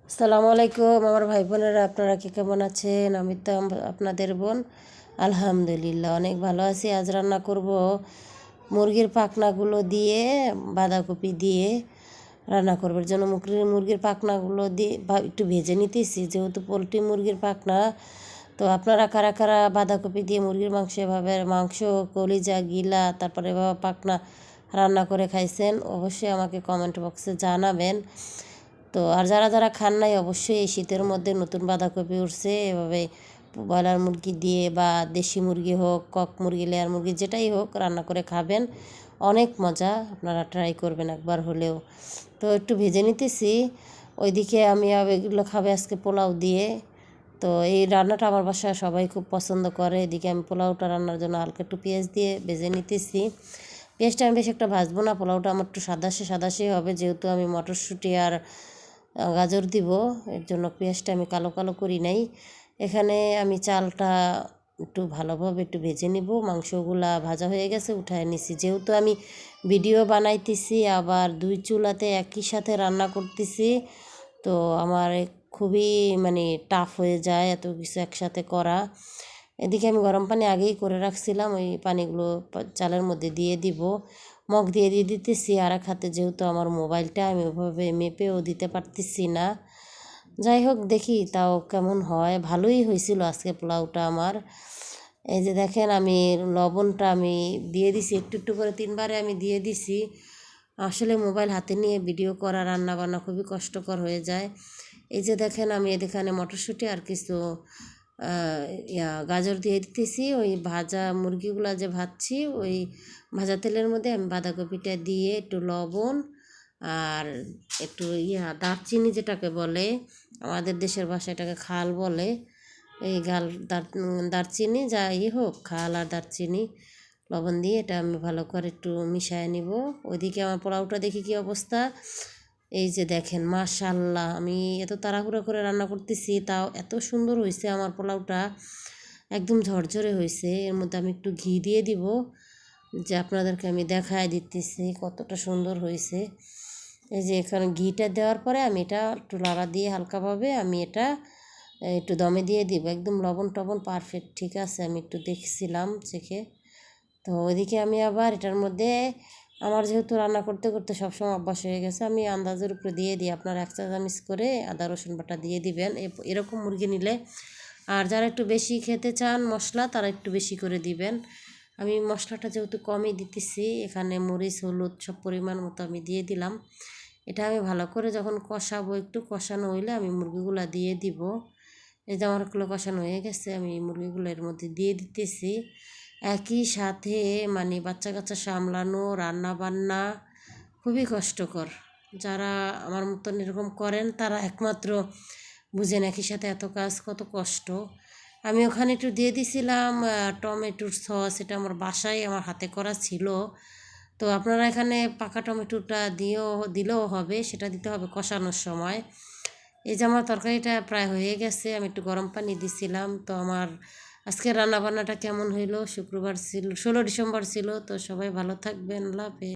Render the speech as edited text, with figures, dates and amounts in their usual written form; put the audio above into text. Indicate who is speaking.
Speaker 1: আসসালামু আলাইকুম আমার ভাই বোনেরা, আপনারা কি কেমন আছেন? আমি তো আপনাদের বোন। আলহামদুলিল্লাহ অনেক ভালো আছি। আজ রান্না করব মুরগির পাখনাগুলো দিয়ে, বাঁধাকপি দিয়ে রান্না করবার জন্য মুরগির পাখনাগুলো দিয়ে একটু ভেজে নিতেছি, যেহেতু পোলট্রি মুরগির পাখনা। তো আপনারা কারা কারা বাঁধাকপি দিয়ে মুরগির মাংস এভাবে কলিজা গিলা তারপরে এভাবে পাখনা রান্না করে খাইছেন, অবশ্যই আমাকে কমেন্ট বক্সে জানাবেন। তো আর যারা যারা খান নাই, অবশ্যই এই শীতের মধ্যে নতুন বাঁধাকপি উঠছে, এভাবে ব্রয়লার মুরগি দিয়ে বা দেশি মুরগি হোক, কক মুরগি, লেয়ার মুরগি, যেটাই হোক রান্না করে খাবেন, অনেক মজা। আপনারা ট্রাই করবেন একবার হলেও। তো একটু ভেজে নিতেছি। ওইদিকে আমি এগুলো খাবে আজকে পোলাও দিয়ে। তো এই রান্নাটা আমার বাসায় সবাই খুব পছন্দ করে। এদিকে আমি পোলাওটা রান্নার জন্য হালকা একটু পেঁয়াজ দিয়ে ভেজে নিতেছি। পেঁয়াজটা আমি বেশ একটা ভাজবো না, পোলাওটা আমার একটু সাদাসে হবে, যেহেতু আমি মটরশুঁটি আর গাজর দিব, এর জন্য পেঁয়াজটা আমি কালো কালো করি নাই। এখানে আমি চালটা একটু ভালোভাবে একটু ভেজে নিব। মাংসগুলা ভাজা হয়ে গেছে, উঠায় নিছি। যেহেতু আমি ভিডিও বানাইতেছি, আবার দুই চুলাতে একই সাথে রান্না করতেছি, তো আমার খুবই টাফ হয়ে যায় এত কিছু একসাথে করা। এদিকে আমি গরম পানি আগেই করে রাখছিলাম, ওই পানিগুলো চালের মধ্যে দিয়ে দিব। মগ দিয়ে দিতেছি আর এক হাতে, যেহেতু আমার মোবাইলটা আমি ওভাবে মেপেও দিতে পারতেছি না। যাই হোক, দেখি তাও কেমন হয়। ভালোই হয়েছিল আজকে পোলাওটা আমার। এই যে দেখেন, আমি লবণটা আমি দিয়ে দিছি একটু একটু করে, 3বারে আমি দিয়ে দিছি। আসলে মোবাইল হাতে নিয়ে ভিডিও করা, রান্না বান্না খুবই কষ্টকর হয়ে যায়। এই যে দেখেন, আমি এখানে মটরশুঁটি আর কিছু গাজর দিয়ে দিতেছি। ওই ভাজা মুরগিগুলো যে ভাজছি, ওই ভাজা তেলের মধ্যে আমি বাঁধাকপিটা দিয়ে একটু লবণ আর একটু দারচিনি, যেটাকে বলে আমাদের দেশের ভাষায় এটাকে খাল বলে, এই দারচিনি যাই হোক, খাল আর দারচিনি, লবণ দিয়ে এটা আমি ভালো করে একটু মিশিয়ে নিব। ওইদিকে আমার পোলাওটা দেখি কি অবস্থা। এই যে দেখেন, মাশাল্লাহ, আমি এত তাড়াহুড়ো করে রান্না করতেছি, তাও এত সুন্দর হয়েছে আমার পোলাওটা, একদম ঝরঝরে হয়েছে। এর মধ্যে আমি একটু ঘি দিয়ে দিব, যে আপনাদেরকে আমি দেখায় দিতেছি কতটা সুন্দর হয়েছে। এই যে এখানে ঘিটা দেওয়ার পরে আমি এটা একটু লাড়া দিয়ে হালকাভাবে আমি এটা একটু দমে দিয়ে দিব। একদম লবণ টবণ পারফেক্ট ঠিক আছে, আমি একটু দেখছিলাম চেখে। তো ওইদিকে আমি আবার এটার মধ্যে, আমার যেহেতু রান্না করতে করতে সবসময় অভ্যাস হয়ে গেছে, আমি আন্দাজের উপরে দিয়ে দিই। আপনার 1 চা চামচ করে আদা রসুন বাটা দিয়ে দিবেন এরকম মুরগি নিলে। আর যারা একটু বেশি খেতে চান মশলা, তারা একটু বেশি করে দিবেন। আমি মশলাটা যেহেতু কমই দিতেছি, এখানে মরিচ হলুদ সব পরিমাণ মতো আমি দিয়ে দিলাম। এটা আমি ভালো করে যখন কষাবো, একটু কষানো হইলে আমি মুরগিগুলো দিয়ে দিব। এই যে আমার কষানো হয়ে গেছে, আমি মুরগিগুলো এর মধ্যে দিয়ে দিতেছি। একই সাথে বাচ্চা কাচ্চা সামলানো, রান্না বান্না খুবই কষ্টকর। যারা আমার মতন এরকম করেন, তারা একমাত্র বুঝেন একই সাথে এত কাজ কত কষ্ট। আমি ওখানে একটু দিয়ে দিছিলাম টমেটোর সস, এটা আমার বাসায় আমার হাতে করা ছিল। তো আপনারা এখানে পাকা টমেটোটা দিলেও হবে, সেটা দিতে হবে কষানোর সময়। এই যে আমার তরকারিটা প্রায় হয়ে গেছে, আমি একটু গরম পানি দিছিলাম। তো আমার আজকে রান্নাবান্নাটা কেমন হইলো? শুক্রবার ছিল, 16 ডিসেম্বর ছিল। তো সবাই ভালো থাকবেন, আল্লাহ হাফেজ।